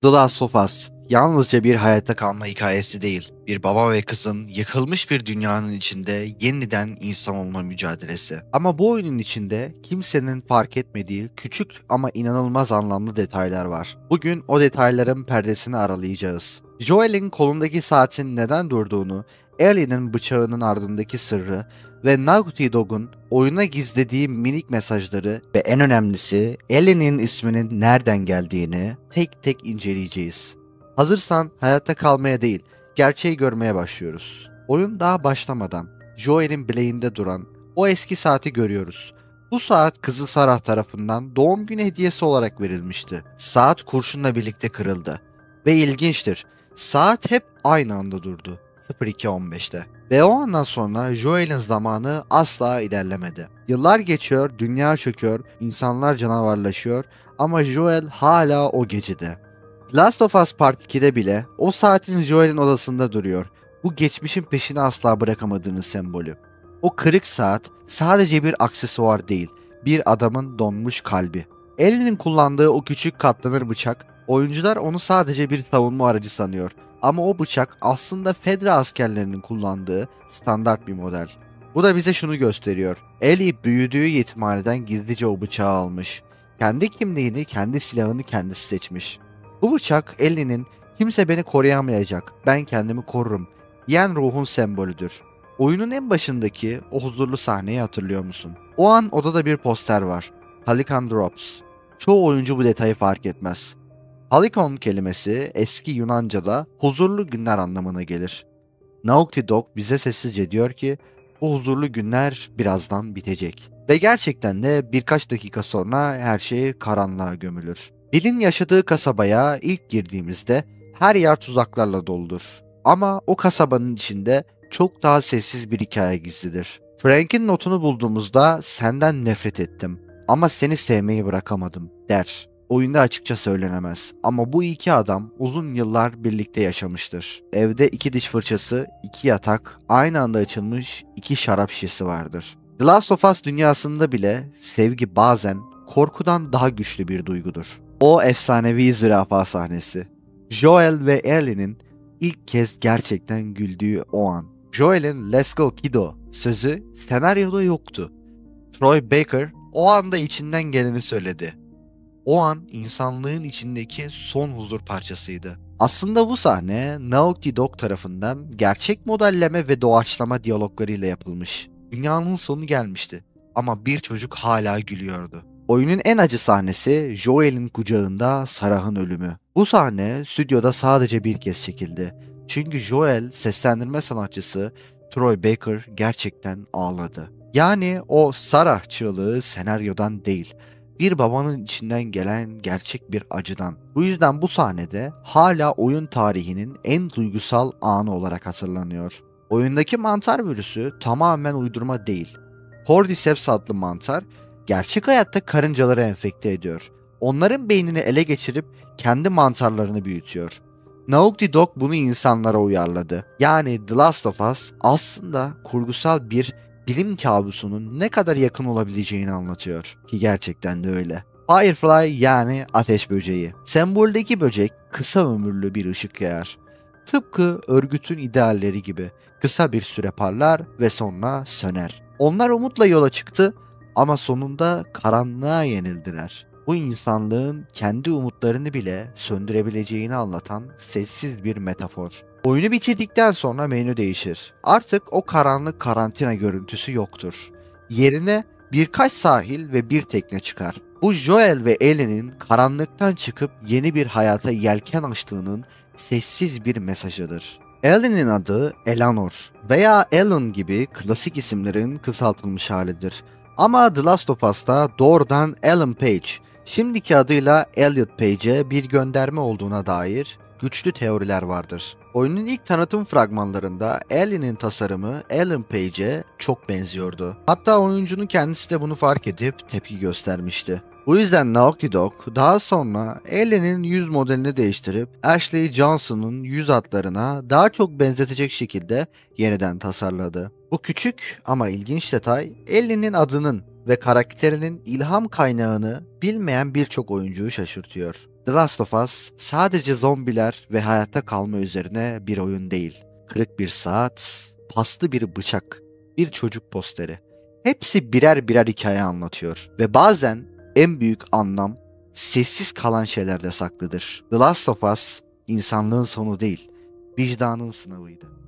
The Last of Us yalnızca bir hayatta kalma hikayesi değil, bir baba ve kızın yıkılmış bir dünyanın içinde yeniden insan olma mücadelesi. Ama bu oyunun içinde kimsenin fark etmediği küçük ama inanılmaz anlamlı detaylar var. Bugün o detayların perdesini aralayacağız. Joel'in kolundaki saatin neden durduğunu, Ellie'nin bıçağının ardındaki sırrı ve Naughty Dog'un oyuna gizlediği minik mesajları ve en önemlisi Ellie'nin isminin nereden geldiğini tek tek inceleyeceğiz. Hazırsan hayatta kalmaya değil, gerçeği görmeye başlıyoruz. Oyun daha başlamadan Joel'in bileğinde duran o eski saati görüyoruz. Bu saat kızı Sarah tarafından doğum günü hediyesi olarak verilmişti. Saat kurşunla birlikte kırıldı. Ve ilginçtir, saat hep aynı anda durdu. 02:15'te. Ve o andan sonra Joel'in zamanı asla ilerlemedi. Yıllar geçiyor, dünya çöküyor, insanlar canavarlaşıyor ama Joel hala o gecede. Last of Us Part 2'de bile o saatin Joel'in odasında duruyor. Bu geçmişin peşini asla bırakamadığının sembolü. O kırık saat sadece bir aksesuar değil, bir adamın donmuş kalbi. Ellie'nin kullandığı o küçük katlanır bıçak, oyuncular onu sadece bir savunma aracı sanıyor. Ama o bıçak aslında Fedra askerlerinin kullandığı standart bir model. Bu da bize şunu gösteriyor. Ellie büyüdüğü yetimhaneden gizlice o bıçağı almış. Kendi kimliğini, kendi silahını kendisi seçmiş. Bu bıçak Ellie'nin "kimse beni koruyamayacak, ben kendimi korurum" diyen ruhun sembolüdür. Oyunun en başındaki o huzurlu sahneyi hatırlıyor musun? O an odada bir poster var. Halicon Drops. Çoğu oyuncu bu detayı fark etmez. Halicon kelimesi eski Yunanca'da huzurlu günler anlamına gelir. Naughty Dog bize sessizce diyor ki bu huzurlu günler birazdan bitecek. Ve gerçekten de birkaç dakika sonra her şey karanlığa gömülür. Bill'in yaşadığı kasabaya ilk girdiğimizde her yer tuzaklarla doludur. Ama o kasabanın içinde çok daha sessiz bir hikaye gizlidir. Frank'in notunu bulduğumuzda "senden nefret ettim ama seni sevmeyi bırakamadım" der. Oyunda açıkça söylenemez ama bu iki adam uzun yıllar birlikte yaşamıştır. Evde 2 diş fırçası, 2 yatak, aynı anda açılmış 2 şarap şişesi vardır. The Last of Us dünyasında bile sevgi bazen korkudan daha güçlü bir duygudur. O efsanevi zürafa sahnesi. Joel ve Ellie'nin ilk kez gerçekten güldüğü o an. Joel'in "Let's go kiddo" sözü senaryoda yoktu. Troy Baker o anda içinden geleni söyledi. O an insanlığın içindeki son huzur parçasıydı. Aslında bu sahne Naughty Dog tarafından gerçek modelleme ve doğaçlama diyaloglarıyla yapılmış. Dünyanın sonu gelmişti ama bir çocuk hala gülüyordu. Oyunun en acı sahnesi Joel'in kucağında Sarah'ın ölümü. Bu sahne stüdyoda sadece bir kez çekildi. Çünkü Joel seslendirme sanatçısı Troy Baker gerçekten ağladı. Yani o Sarah çığlığı senaryodan değil, bir babanın içinden gelen gerçek bir acıdan. Bu yüzden bu sahnede hala oyun tarihinin en duygusal anı olarak hatırlanıyor. Oyundaki mantar virüsü tamamen uydurma değil. Cordyceps adlı mantar gerçek hayatta karıncaları enfekte ediyor. Onların beynini ele geçirip kendi mantarlarını büyütüyor. Naughty Dog bunu insanlara uyarladı. Yani The Last of Us aslında kurgusal bir bilim kabusunun ne kadar yakın olabileceğini anlatıyor. Ki gerçekten de öyle. Firefly yani ateş böceği. Semboldeki böcek kısa ömürlü bir ışık yayar. Tıpkı örgütün idealleri gibi kısa bir süre parlar ve sonra söner. Onlar umutla yola çıktı ama sonunda karanlığa yenildiler. Bu insanlığın kendi umutlarını bile söndürebileceğini anlatan sessiz bir metafor. Oyunu bitirdikten sonra menü değişir. Artık o karanlık karantina görüntüsü yoktur. Yerine birkaç sahil ve bir tekne çıkar. Bu Joel ve Ellie'nin karanlıktan çıkıp yeni bir hayata yelken açtığının sessiz bir mesajıdır. Ellie'nin adı Eleanor veya Ellen gibi klasik isimlerin kısaltılmış halidir. Ama The Last of Us'ta doğrudan Ellen Page, şimdiki adıyla Elliot Page'e bir gönderme olduğuna dair güçlü teoriler vardır. Oyunun ilk tanıtım fragmanlarında Ellie'nin tasarımı Ellen Page'e çok benziyordu. Hatta oyuncunun kendisi de bunu fark edip tepki göstermişti. Bu yüzden Naughty Dog daha sonra Ellie'nin yüz modelini değiştirip Ashley Johnson'un yüz hatlarına daha çok benzetecek şekilde yeniden tasarladı. Bu küçük ama ilginç detay Ellie'nin adının ve karakterinin ilham kaynağını bilmeyen birçok oyuncuyu şaşırtıyor. The Last of Us sadece zombiler ve hayatta kalma üzerine bir oyun değil. Kırık bir saat, paslı bir bıçak, bir çocuk posteri. Hepsi birer birer hikaye anlatıyor ve bazen en büyük anlam sessiz kalan şeylerde saklıdır. The Last of Us insanlığın sonu değil, vicdanın sınavıydı.